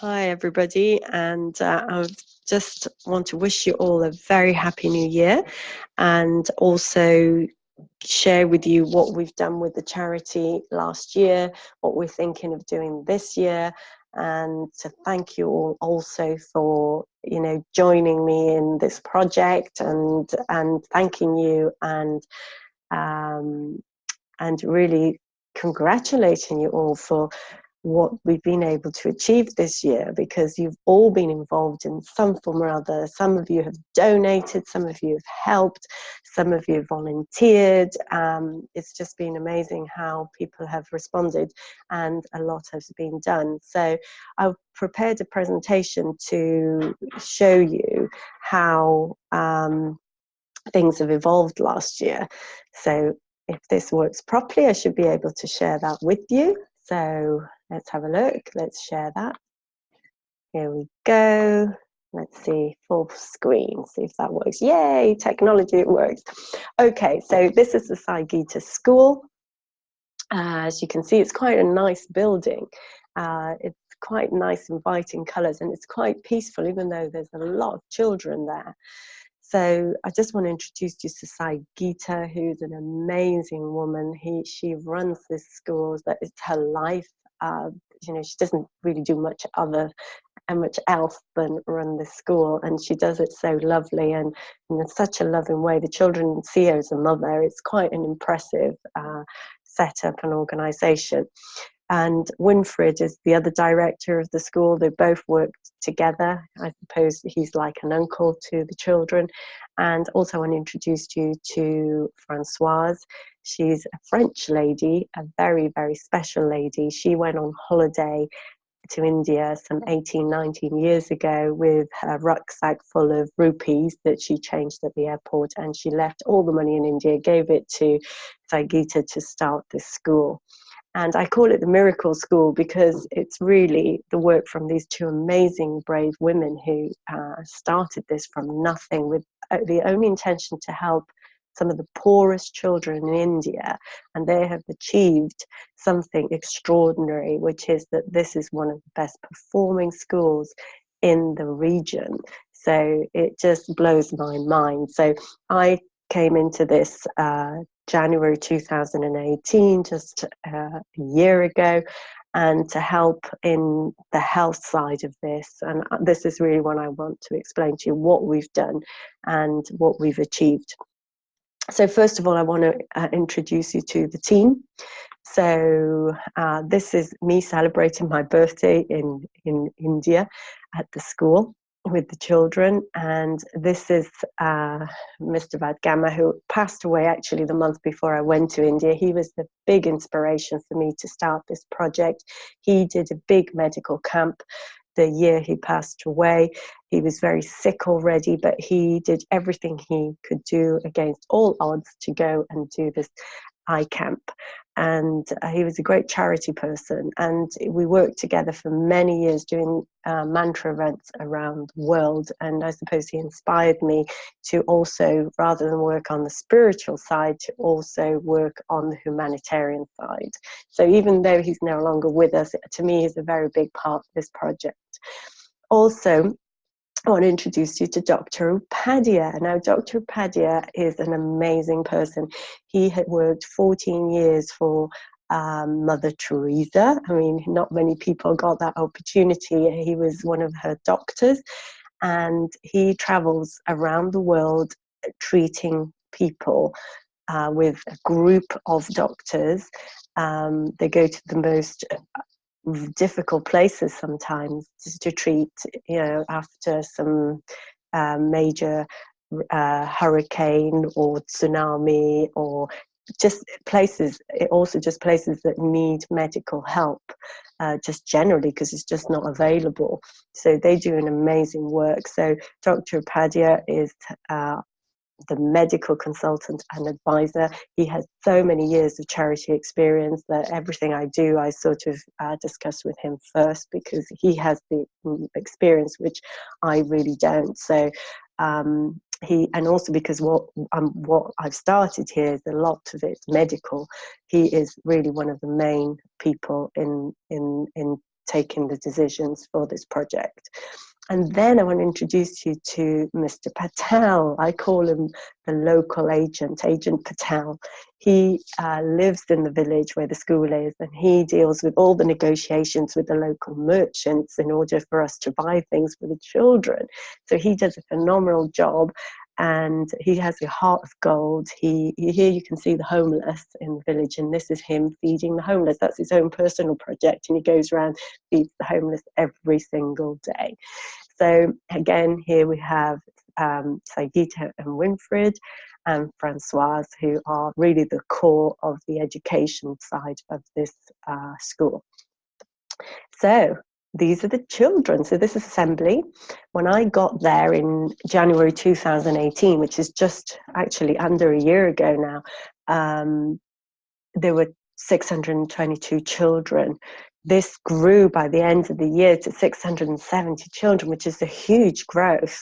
Hi, everybody, and I just want to wish you all a very happy new year, and also share with you what we've done with the charity last year, what we're thinking of doing this year, and to thank you all also for joining me in this project, and thanking you, um, and really congratulating you all for what we've been able to achieve this year, because you've all been involved in some form or other. Some of you have donated, some of you have helped, some of you have volunteered. It's just been amazing how people have responded, and a lot has been done. So I've prepared a presentation to show you how things have evolved last year. So if this works properly, I should be able to share that with you. So let's have a look. Let's share that. Here we go. Let's see, full screen, see if that works. Yay, technology, it works. Okay, so this is the Sai Gita School. As you can see, it's quite a nice building. It's quite nice, inviting colours, and it's quite peaceful, even though there's a lot of children there. So I just want to introduce you to Sai Gita, who's an amazing woman. She runs this school, that it's her life. She doesn't really do much else than run this school, and she does it so lovely and in such a loving way. The children see her as a mother. It's quite an impressive setup and organisation. And Winfried is the other director of the school. They both worked together. I suppose he's like an uncle to the children. And also I want to introduce you to Françoise. She's a French lady, a very, very special lady. She went on holiday to India some 18, 19 years ago with her rucksack full of rupees that she changed at the airport, and she left all the money in India, gave it to Sai Gita to start this school. And I call it the Miracle School because it's really the work from these two amazing, brave women who started this from nothing, with the only intention to help some of the poorest children in India. And they have achieved something extraordinary, which is that this is one of the best performing schools in the region. So it just blows my mind. So I came into this January 2018, just a year ago, and to help in the health side of this. And this is really what I want to explain to you, what we've done and what we've achieved. So first of all, I want to introduce you to the team. So this is me celebrating my birthday in India at the school with the children, and this is Mr. Vadgama, who passed away actually the month before I went to India. He was the big inspiration for me to start this project. He did a big medical camp the year he passed away. He was very sick already, but he did everything he could do against all odds to go and do this eye camp. And he was a great charity person, and we worked together for many years doing mantra events around the world. And I suppose he inspired me to also, rather than work on the spiritual side, to also work on the humanitarian side. So even though he's no longer with us, to me he's a very big part of this project. Also, I want to introduce you to Dr. Upadhyay. Now, Dr. Upadhyay is an amazing person. He had worked 14 years for Mother Teresa. I mean, not many people got that opportunity. He was one of her doctors, and he travels around the world treating people with a group of doctors. They go to the most difficult places sometimes to treat, after some major hurricane or tsunami, or just places that need medical help, just generally, because it's just not available. So they do an amazing work. So Dr. Upadhyay is the medical consultant and advisor. He has so many years of charity experience that everything I do, I sort of discuss with him first, because he has the experience which I really don't. So and also because what I've started here is a lot of it's medical. He is really one of the main people in taking the decisions for this project. And then I want to introduce you to Mr. Patel. I call him the local agent, Agent Patel. He lives in the village where the school is, and he deals with all the negotiations with the local merchants in order for us to buy things for the children. So he does a phenomenal job, and he has a heart of gold. Here you can see the homeless in the village, and this is him feeding the homeless. That's his own personal project, and he goes around, feeds the homeless every single day. So again, here we have Saigita and Winfried and Francoise, who are really the core of the education side of this school. So these are the children. So this assembly, when I got there in January 2018, which is just actually under a year ago now, there were 622 children. This grew by the end of the year to 670 children, which is a huge growth.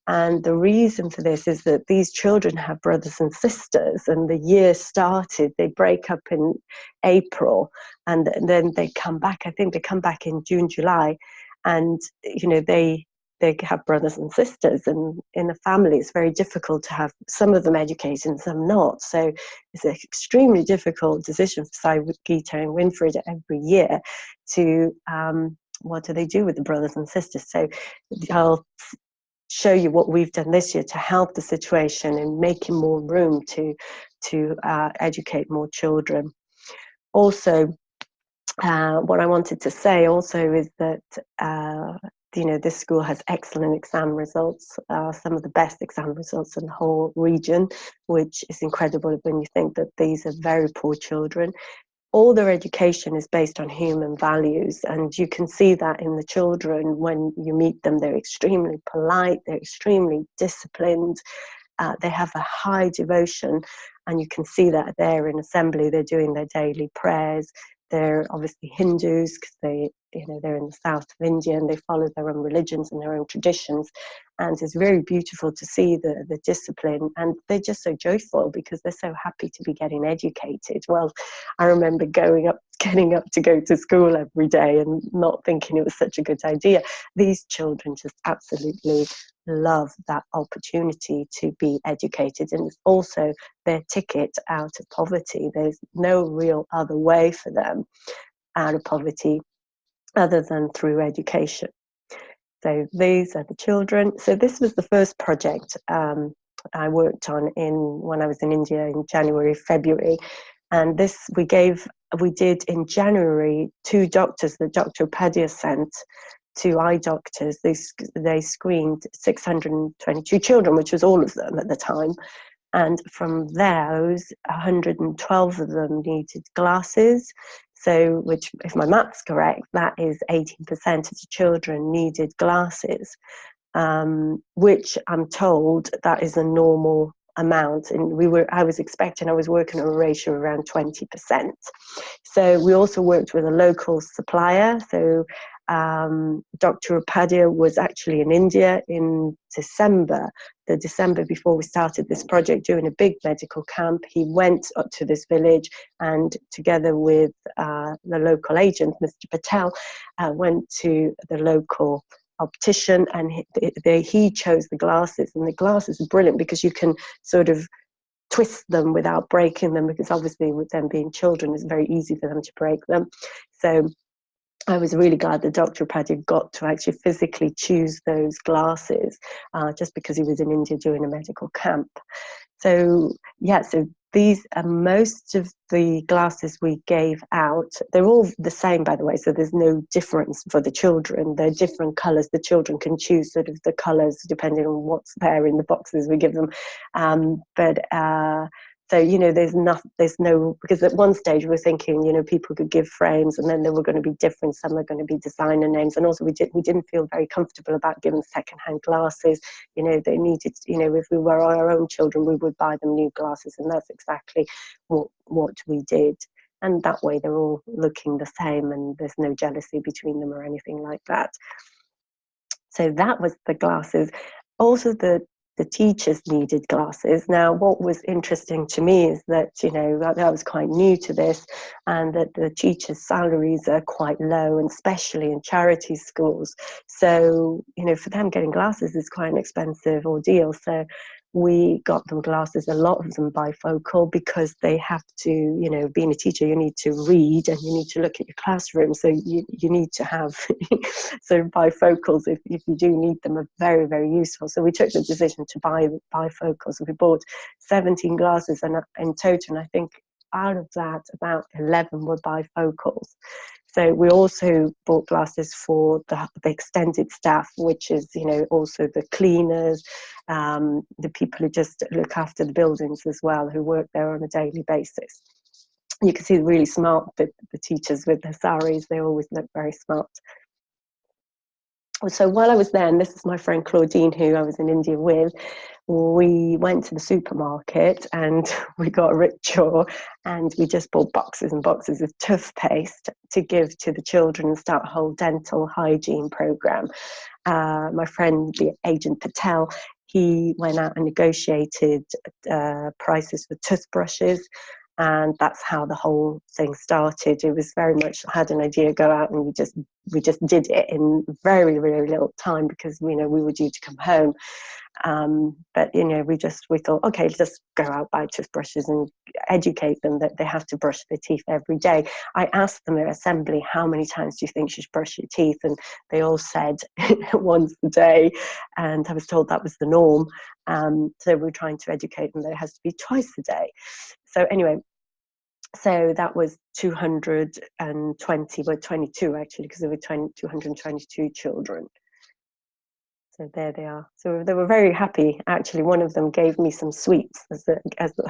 And the reason for this is that these children have brothers and sisters, and the year started, they break up in April, and then they come back. I think they come back in June, July, and they have brothers and sisters, and in a family it's very difficult to have some of them educated and some not. So it's an extremely difficult decision for Saigita and Winfried every year to what do they do with the brothers and sisters. So I'll show you what we've done this year to help the situation and making more room to educate more children. Also, what I wanted to say also is that this school has excellent exam results, some of the best exam results in the whole region, which is incredible when you think that these are very poor children. All their education is based on human values, and you can see that in the children when you meet them. They're extremely polite, they're extremely disciplined, they have a high devotion, and you can see that there in assembly. They're doing their daily prayers. They're obviously Hindus because they're in the south of India, and they follow their own religions and their own traditions. And it's very beautiful to see the discipline, and they're just so joyful because they're so happy to be getting educated. Well, I remember getting up to go to school every day and not thinking it was such a good idea. These children just absolutely love that opportunity to be educated, and it's also their ticket out of poverty. There's no real other way for them out of poverty other than through education. So these are the children. So this was the first project I worked on when I was in India in January, February. And this we did in January, 2 doctors that Dr. Upadhyay sent, 2 eye doctors. They screened 622 children, which was all of them at the time. And from those, 112 of them needed glasses. So, which, if my math's correct, that is 18% of the children needed glasses, which I'm told that is a normal amount. And I was working on a ratio around 20%. So we also worked with a local supplier. So Dr. Upadhyay was actually in India in December, the December before we started this project, doing a big medical camp. He went up to this village, and together with the local agent, Mr. Patel, went to the local optician, and he chose the glasses. And the glasses are brilliant because you can sort of twist them without breaking them, because obviously with them being children, it's very easy for them to break them. So I was really glad that Dr. Upadhyay got to actually physically choose those glasses, just because he was in India doing a medical camp. So yeah, so these are most of the glasses we gave out. They're all the same, by the way, so there's no difference for the children. They're different colours. The children can choose sort of the colours depending on what's there in the boxes we give them. So, there's no, because at one stage we were thinking, people could give frames, and then they were going to be different. Some are going to be designer names. And also we didn't feel very comfortable about giving secondhand glasses. They needed, if we were our own children, we would buy them new glasses. And that's exactly what we did. And that way they're all looking the same, and there's no jealousy between them or anything like that. So that was the glasses. Also, the the teachers needed glasses. Now, what was interesting to me is that, I was quite new to this, and that the teachers' salaries are quite low, and especially in charity schools. So, for them, getting glasses is quite an expensive ordeal. So we got them glasses, a lot of them bifocal, because they have to, being a teacher, you need to read and you need to look at your classroom. So you need to have so bifocals, if you do need them, are very, very useful. So we took the decision to buy bifocals. We bought 17 glasses and in total, and I think out of that, about 11 were bifocals. So we also bought glasses for the extended staff, which is, also the cleaners, the people who just look after the buildings as well, who work there on a daily basis. You can see the really smart, the teachers with their saris, they always look very smart. So while I was there, and this is my friend Claudine, who I was in India with, we went to the supermarket and we got a rickshaw, and we just bought boxes and boxes of toothpaste to give to the children and start a whole dental hygiene program. My friend, the agent Patel, he went out and negotiated prices for toothbrushes. And that's how the whole thing started. It was very much, I had an idea, go out, and we just did it in very, very little time, because we were due to come home. But we thought, okay, let's just go out, buy toothbrushes and educate them that they have to brush their teeth every day. I asked them at assembly, how many times do you think you should brush your teeth? And they all said once a day, and I was told that was the norm. So we're trying to educate them that it has to be twice a day. So anyway, so that was 220, but 22 actually, because there were 222 children. So there they are. So they were very happy. Actually, one of them gave me some sweets as a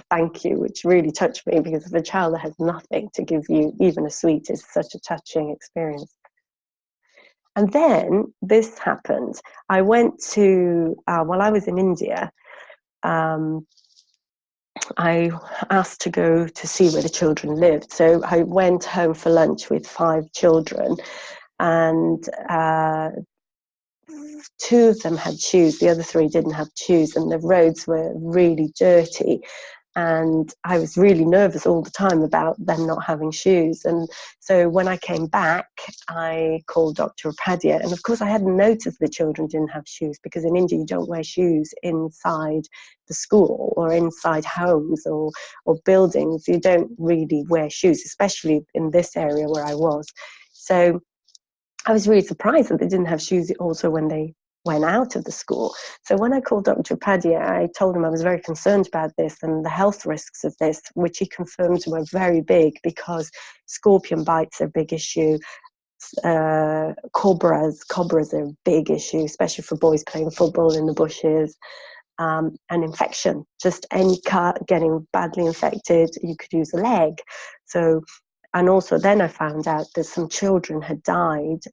thank you, which really touched me, because if a child that has nothing to give you, even a sweet, is such a touching experience. And then this happened. I went to, while I was in India, I asked to go to see where the children lived. So I went home for lunch with 5 children, and 2 of them had shoes, the other 3 didn't have shoes, and the roads were really dirty. And I was really nervous all the time about them not having shoes. And so when I came back, I called Dr. Upadhyay. And of course, I hadn't noticed the children didn't have shoes, because in India, you don't wear shoes inside the school or inside homes or buildings. You don't really wear shoes, especially in this area where I was. So I was really surprised that they didn't have shoes also when they went out of the school. So when I called Dr. Upadhyay, I told him I was very concerned about this and the health risks of this, which he confirmed were very big, because scorpion bites are a big issue. Cobras are a big issue, especially for boys playing football in the bushes. And infection, just any cut getting badly infected, you could use a leg. So, and also then I found out that some children had died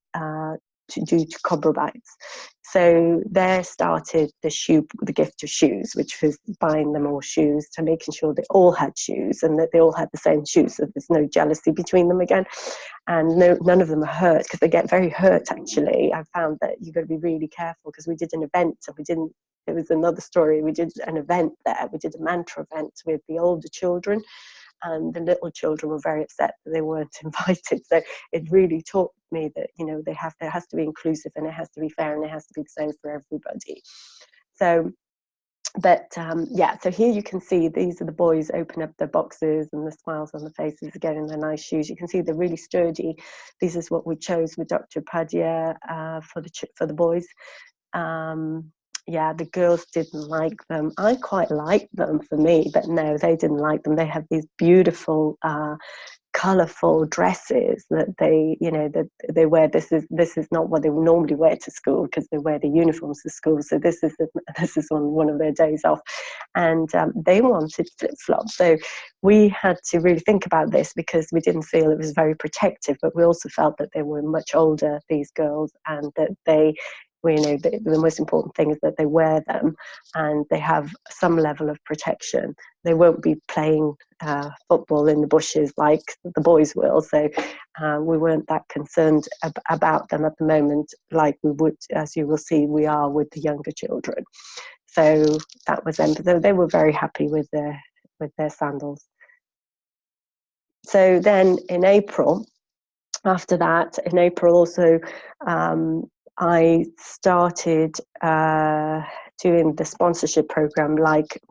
due to cobra bites. So there started the gift of shoes, which was buying them all shoes, to making sure they all had shoes and that they all had the same shoes, so there's no jealousy between them again. And none of them are hurt, because they get very hurt actually. I found that you've got to be really careful, because we did an event and it was another story. We did an event there. We did a mantra event with the older children, and the little children were very upset that they weren't invited. So it really taught me that, there has to be inclusive, and it has to be fair, and it has to be the same for everybody. So, but so here you can see these are the boys open up their boxes, and the smiles on the faces are getting their nice shoes. You can see they're really sturdy. This is what we chose with Dr. Upadhyay for the boys. The girls didn't like them. I quite liked them for me, but no, they didn't like them. They have these beautiful, colourful dresses that they wear. This is not what they normally wear to school, because they wear the uniforms to school. So this is on one of their days off, and they wanted flip-flops. So we had to really think about this, because we didn't feel it was very protective, but we also felt that they were much older, these girls, and that the most important thing is that they wear them and they have some level of protection. They won't be playing football in the bushes like the boys will. So we weren't that concerned about them at the moment, like we would, as you will see, we are with the younger children. So that was them. They were very happy with their sandals. So then in April, after that, in April also, I started doing the sponsorship program, like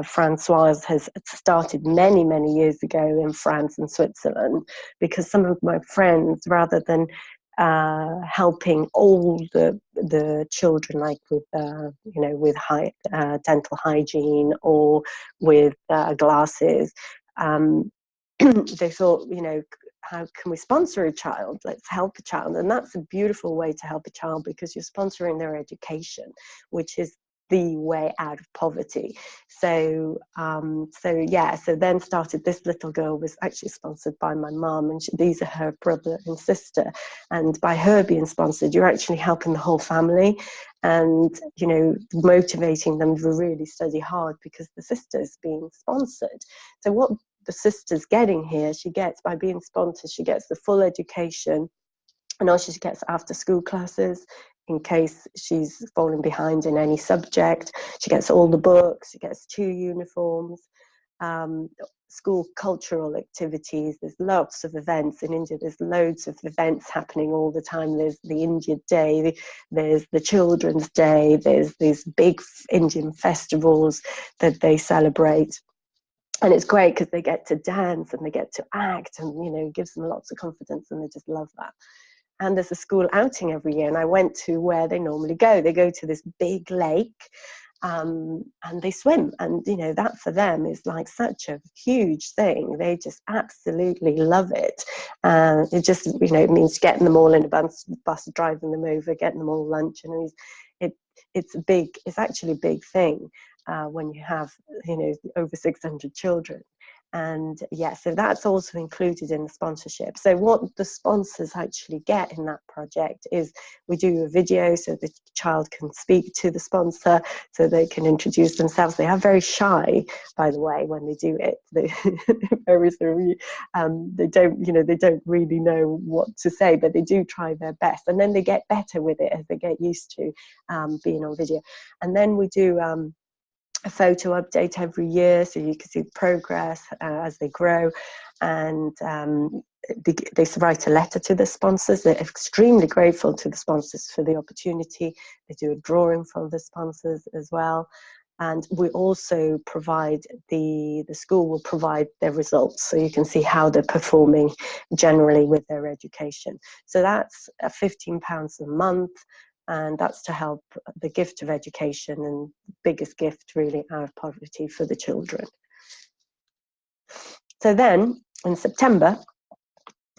Francoise has started many, many years ago in France and Switzerland, because some of my friends, rather than helping all the children, like with with dental hygiene or with glasses, they thought, how can we sponsor a child? Let's help a child. And that's a beautiful way to help a child, because you're sponsoring their education, which is the way out of poverty. So so then started, this little girl was actually sponsored by my mum, and these are her brother and sister, and by her being sponsored, you're actually helping the whole family, and motivating them to really study hard, because the sister's being sponsored. So what the sister's getting here, she gets, by being sponsored, she gets the full education, and also she gets after school classes in case she's falling behind in any subject. She gets all the books, she gets 2 uniforms, school cultural activities. There's lots of events in India. There's loads of events happening all the time. There's the India Day, there's the Children's Day, there's these big Indian festivals that they celebrate. And it's great because they get to dance and they get to act, and it gives them lots of confidence, and they just love that. And there's a school outing every year, and I went to where they normally go. They go to this big lake, and they swim, and that for them is like such a huge thing. They just absolutely love it. It just it means getting them all in a bus, driving them over, getting them all lunch, and it's actually a big thing when you have over 600 children. And so that's also included in the sponsorship. So what the sponsors actually get in that project is, we do a video so the child can speak to the sponsor, so they can introduce themselves. They are very shy, by the way, when they do it. They don't really know what to say, but they do try their best, and then they get better with it as they get used to being on video. And then we do a photo update every year, so you can see the progress as they grow. And they write a letter to the sponsors. They're extremely grateful to the sponsors for the opportunity. They do a drawing from the sponsors as well. And we also provide, the school will provide their results, so you can see how they're performing generally with their education. So that's £15 a month. And that's to help the gift of education, and biggest gift really out of poverty for the children. So then in September,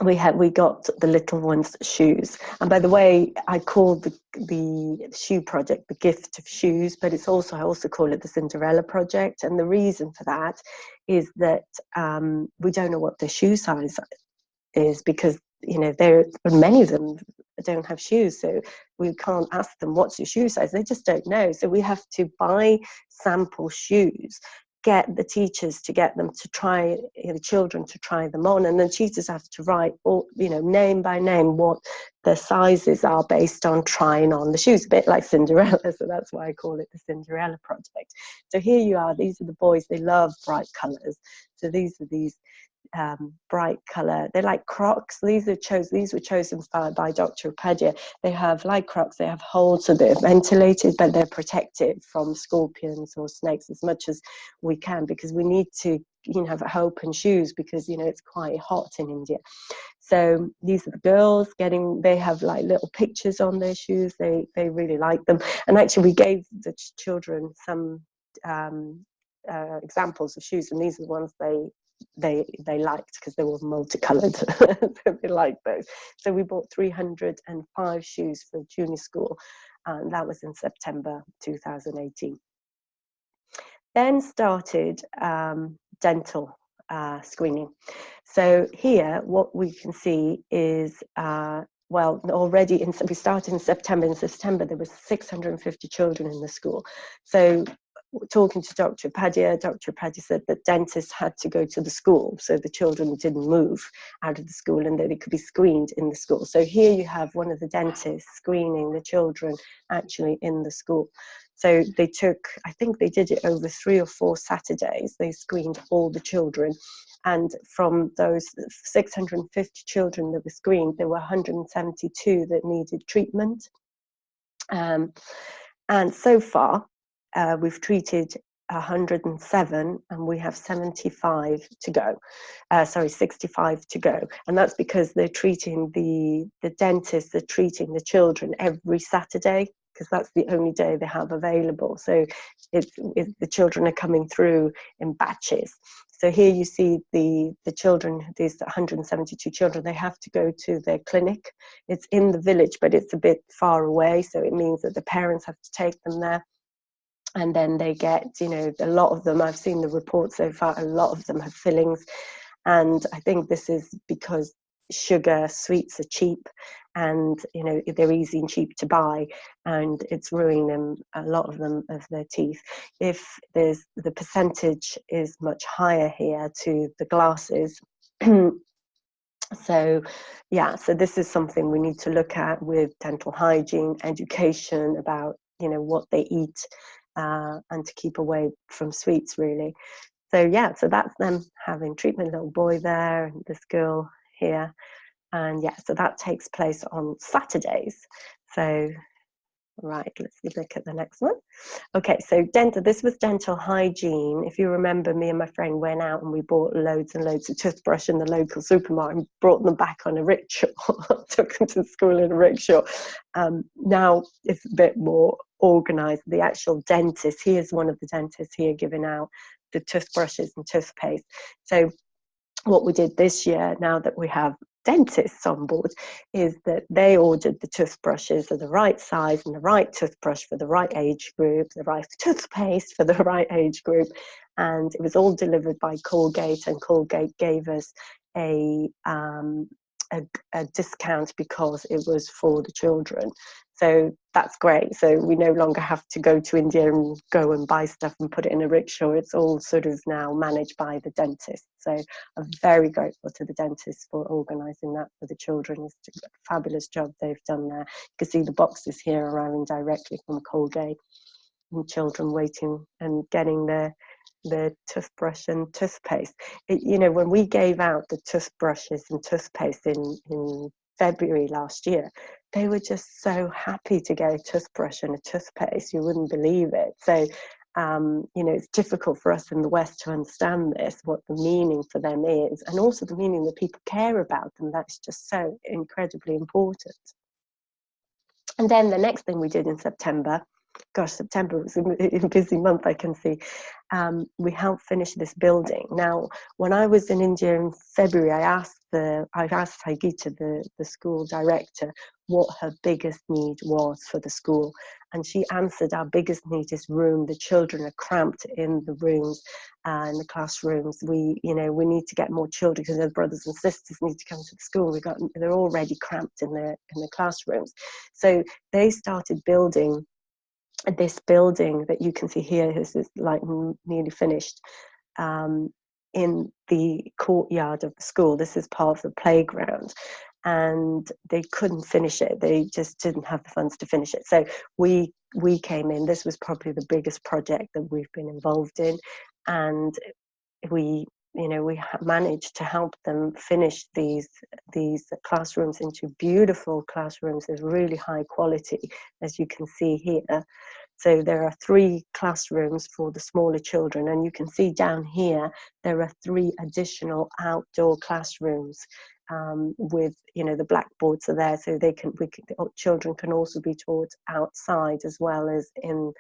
we got the little ones' shoes. And by the way, I called the shoe project the gift of shoes, but I also call it the Cinderella project. And the reason for that is that we don't know what their shoe size is, because many of them don't have shoes, so we can't ask them what's your shoe size. They just don't know. So we have to buy sample shoes, get the teachers to get them to try, the children to try them on, and then teachers have to write all, name by name what the sizes are based on trying on the shoes, a bit like Cinderella. So that's why I call it the Cinderella project. So here you are. These are the boys. They love bright colours. So these are these bright color. They're like Crocs. These were chosen by Dr. Upadhyay. They have, like Crocs, they have holes, so they're ventilated, but they're protected from scorpions or snakes as much as we can, because we need to have open shoes, because it's quite hot in India. So these are the girls they have like little pictures on their shoes. They really like them. And actually we gave the children some examples of shoes, and these are the ones they liked, because they were multicolored. So they liked those. So we bought 305 shoes for junior school, and that was in September 2018. Then started dental screening. So here what we can see is already we started in September. In September there was 650 children in the school. So talking to Dr. Padia, Dr. Padia said that dentists had to go to the school, so the children didn't move out of the school and that they could be screened in the school. So here you have one of the dentists screening the children actually in the school. So they took, I think they did it over 3 or 4 Saturdays. They screened all the children. And from those 650 children that were screened, there were 172 that needed treatment. And so far, we've treated 107 and we have 75 to go. 65 to go. And that's because they're treating the dentists, they're treating the children every Saturday, because that's the only day they have available. So the children are coming through in batches. So here you see the children, these 172 children, they have to go to their clinic. It's in the village, but it's a bit far away. So it means that the parents have to take them there. And then they get, a lot of them, I've seen the reports so far, a lot of them have fillings. And I think this is because sugar, sweets are cheap, and they're easy and cheap to buy, and it's ruining them, a lot of them, of their teeth. If there's the percentage is much higher here to the glasses. So this is something we need to look at with dental hygiene, education about what they eat, and to keep away from sweets, really. So that's them having treatment, little boy there, and this girl here. And so that takes place on Saturdays. So, right, let's look at the next one. Okay, so this was dental hygiene. If you remember, me and my friend went out and we bought loads and loads of toothbrush in the local supermarket and brought them back on a rickshaw. Took them to school in a rickshaw. Now it's a bit more organised. The actual dentist, he is one of the dentists here giving out the toothbrushes and toothpaste. So what we did this year, now that we have dentists on board, is that they ordered the toothbrushes of the right size and the right toothbrush for the right age group, the right toothpaste for the right age group, and it was all delivered by Colgate, and Colgate gave us a discount because it was for the children. So that's great. So we no longer have to go to India and go and buy stuff and put it in a rickshaw. It's all sort of now managed by the dentist. So I'm very grateful to the dentist for organising that for the children. It's a fabulous job they've done there. You can see the boxes here arriving directly from Colgate, and children waiting and getting their toothbrush and toothpaste. When we gave out the toothbrushes and toothpaste in February last year, they were just so happy to get a toothbrush and a toothpaste. You wouldn't believe it. So it's difficult for us in the West to understand this, what the meaning for them is, and also the meaning that people care about them. That's just so incredibly important. And then the next thing we did in September, September was a busy month, I can see. We helped finish this building. Now, when I was in India in February, I asked Saigita, the school director, what her biggest need was for the school. And she answered, our biggest need is room. The children are cramped in the rooms, in the classrooms. We need to get more children because their brothers and sisters need to come to the school. They're already cramped in the classrooms. So they started building this building that you can see here is like nearly finished, in the courtyard of the school. This is part of the playground, and they couldn't finish it. They just didn't have the funds to finish it. So we came in. This was probably the biggest project that we've been involved in, and we managed to help them finish these classrooms into beautiful classrooms of really high quality, as you can see here. So there are 3 classrooms for the smaller children, and you can see down here there are 3 additional outdoor classrooms, with the blackboards are there, so the children can also be taught outside as well as in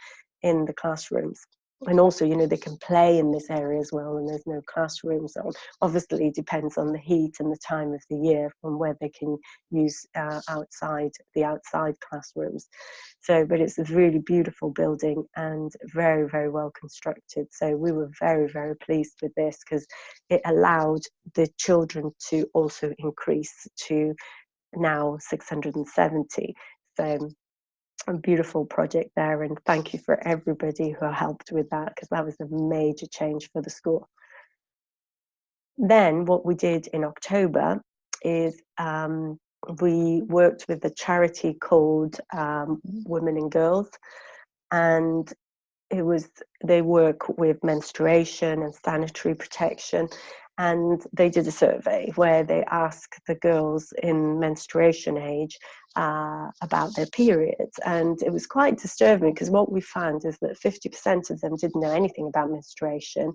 the classrooms. And also, they can play in this area as well, and there's no classrooms on. Obviously, it depends on the heat and the time of the year from where they can use the outside classrooms. So, but it's a really beautiful building and very, very well constructed. So we were very, very pleased with this because it allowed the children to also increase to now 670. So a beautiful project there, and thank you for everybody who helped with that, because that was a major change for the school. Then what we did in October is we worked with a charity called Women and Girls, and they work with menstruation and sanitary protection, and they did a survey where they asked the girls in menstruation age about their periods, and it was quite disturbing, because what we found is that 50% of them didn't know anything about menstruation.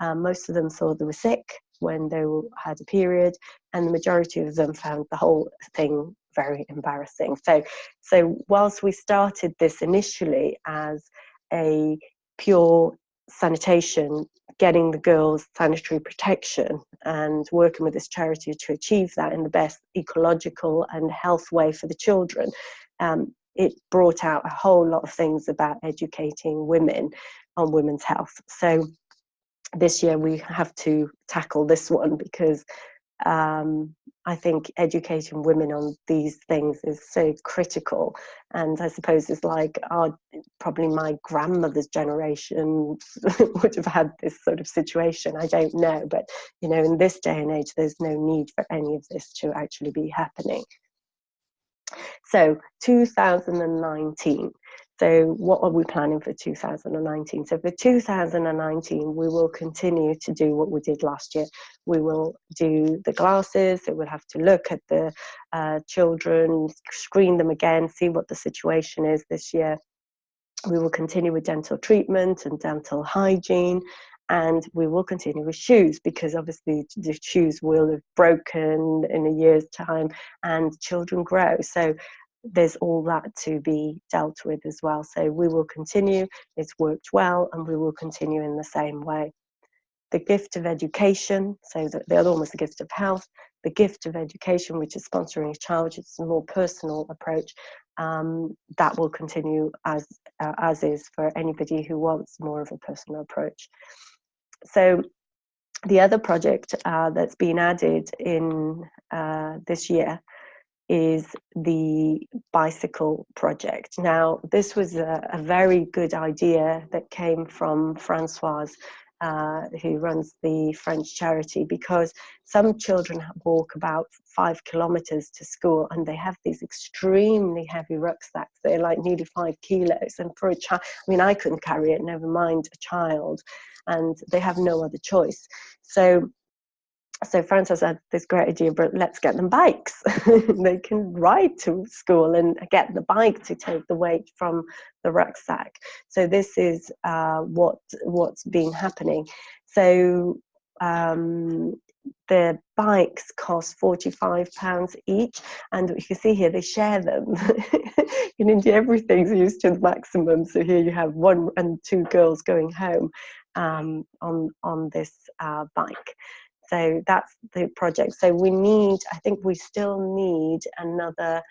Most of them thought they were sick when they had a period, and the majority of them found the whole thing very embarrassing. So whilst we started this initially as a pure sanitation, getting the girls sanitary protection and working with this charity to achieve that in the best ecological and health way for the children, it brought out a whole lot of things about educating women on women's health. So this year we have to tackle this one, because I think educating women on these things is so critical. And I suppose it's like probably my grandmother's generation would have had this sort of situation. I don't know, but you know, in this day and age, there's no need for any of this to actually be happening. So 2019. So what are we planning for 2019? So for 2019, we will continue to do what we did last year. We will do the glasses, so we'll have to look at the children, screen them again, see what the situation is this year. We will continue with dental treatment and dental hygiene, and we will continue with shoes, because obviously the shoes will have broken in a year's time and children grow. So there's all that to be dealt with as well. So we will continue. It's worked well, and we will continue in the same way. The gift of education, so the other one was the gift of health. The gift of education, which is sponsoring a child, which is a more personal approach, that will continue as is for anybody who wants more of a personal approach. So the other project that's been added in this year is the bicycle project. Now, this was a very good idea that came from Françoise, who runs the French charity, because some children walk about 5 kilometers to school, and they have these extremely heavy rucksacks. They're like nearly 5 kilos. And for a child, I mean, I couldn't carry it, never mind a child, and they have no other choice. So Frances had this great idea, but let's get them bikes. They can ride to school and get the bike to take the weight from the rucksack. So this is what's been happening. So the bikes cost £45 each, and you can see here they share them. In India, everything's used to the maximum. So here you have 1 and 2 girls going home on this bike. So that's the project. So I think we still need another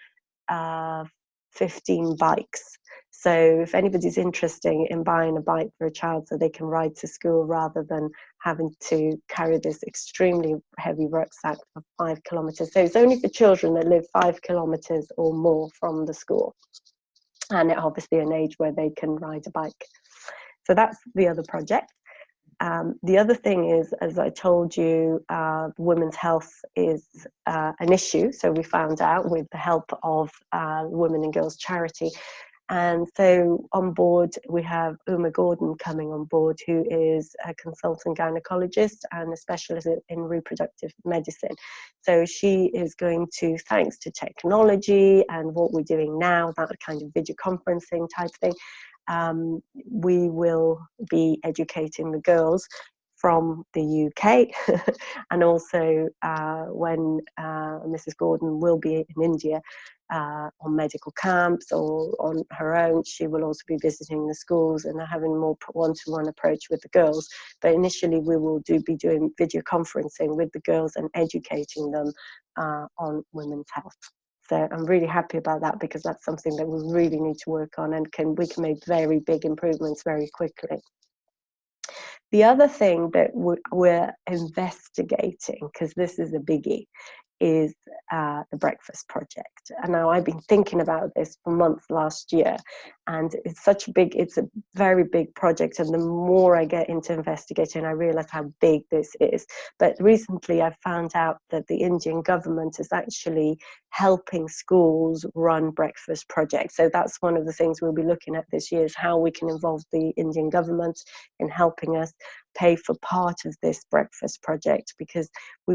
15 bikes. So if anybody's interested in buying a bike for a child so they can ride to school rather than having to carry this extremely heavy rucksack for 5 kilometers. So it's only for children that live 5 kilometers or more from the school, and obviously an age where they can ride a bike. So that's the other project. The other thing is, as I told you, women's health is an issue. So we found out with the help of Women and Girls Charity. And so on board, we have Uma Gordon coming on board, who is a consultant gynecologist and a specialist in reproductive medicine. So she is going to, thanks to technology and what we're doing now, that kind of video conferencing type thing, we will be educating the girls from the UK. And also when Mrs. Gordon will be in India on medical camps or on her own, she will also be visiting the schools and having more one-to-one approach with the girls. But initially we will be doing video conferencing with the girls and educating them on women's health. So I'm really happy about that, because that's something that we really need to work on, and we can make very big improvements very quickly. The other thing that we're investigating, because this is a biggie, is the Breakfast Project. And now I've been thinking about this for months last year, and it's a very big project, and the more I get into investigating, I realize how big this is. But recently I found out that the Indian government is actually helping schools run breakfast projects. So that's one of the things we'll be looking at this year, is how we can involve the Indian government in helping us pay for part of this breakfast project, because we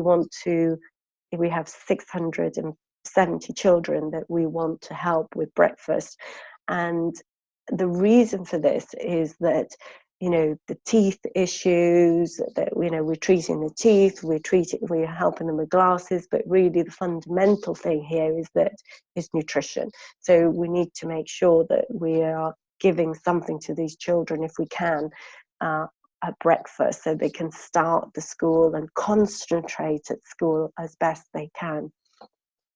have 670 children that we want to help with breakfast. And the reason for this is that, the teeth issues, that, we're treating the teeth, we're helping them with glasses, but really the fundamental thing here is nutrition. So we need to make sure that we are giving something to these children, if we can, at breakfast, so they can start the school and concentrate at school as best they can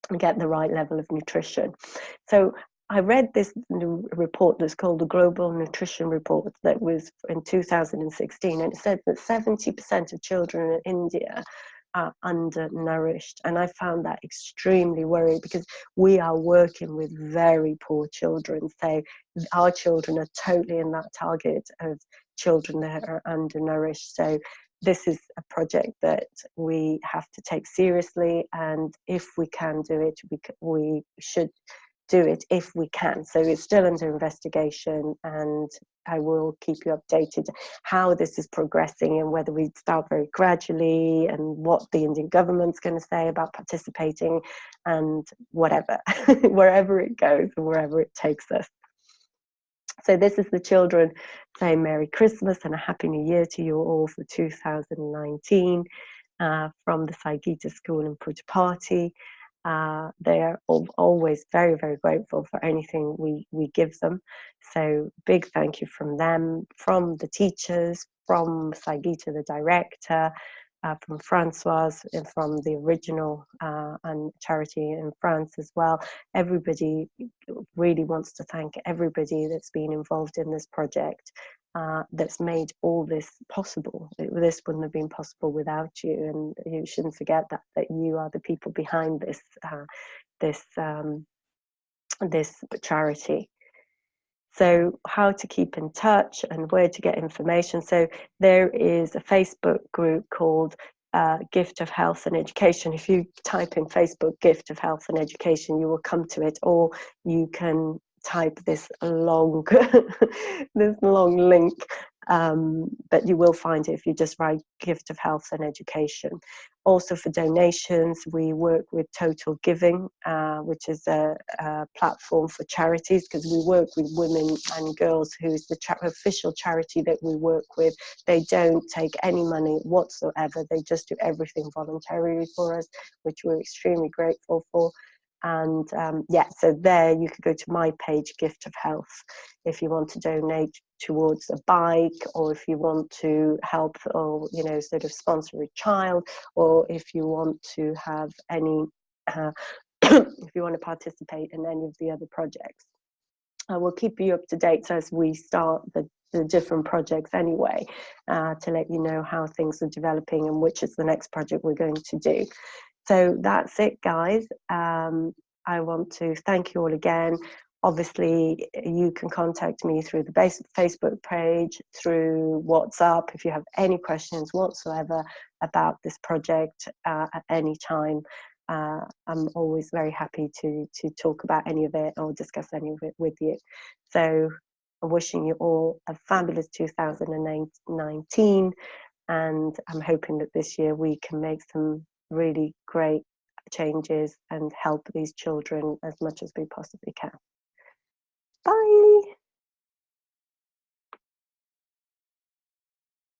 and get the right level of nutrition. So I read this report that's called the Global Nutrition Report, that was in 2016, and it said that 70% of children in India are undernourished. And I found that extremely worrying, because we are working with very poor children. So our children are totally in that target of children that are undernourished. So this is a project that we have to take seriously, and if we can do it, we should do it if we can. So it's still under investigation, and I will keep you updated how this is progressing, and whether we start very gradually, and what the Indian government's going to say about participating, and whatever, wherever it goes and wherever it takes us. So this is the children saying Merry Christmas and a Happy New Year to you all for 2019 from the Sai Gita School in Puttaparthi. They are always very, very grateful for anything we give them. So big thank you from them, from the teachers, from Sai Gita, the director, from Francoise, and from the original and charity in France as well. Everybody really wants to thank everybody that's been involved in this project, that's made all this possible. This wouldn't have been possible without you, and you shouldn't forget that you are the people behind this charity. So how to keep in touch and where to get information. So there is a Facebook group called Gift of Health and Education. If you type in Facebook Gift of Health and Education, you will come to it, or you can type this long link, but you will find it if you just write Gift of Health and Education. Also for donations, we work with Total Giving, which is a platform for charities, because we work with women and girls, who's the official charity that we work with. They don't take any money whatsoever. They just do everything voluntarily for us, which we're extremely grateful for. And so there you could go to my page, Gift of Health, if you want to donate towards a bike, or if you want to help, or sort of sponsor a child, or if you want to have any if you want to participate in any of the other projects. I will keep you up to date as we start the different projects anyway, to let you know how things are developing and which is the next project we're going to do. So that's it, guys. I want to thank you all again. Obviously, you can contact me through the Facebook page, through WhatsApp, if you have any questions whatsoever about this project at any time. I'm always very happy to talk about any of it or discuss any of it with you. So I'm wishing you all a fabulous 2019, and I'm hoping that this year we can make some really great changes and help these children as much as we possibly can. Bye.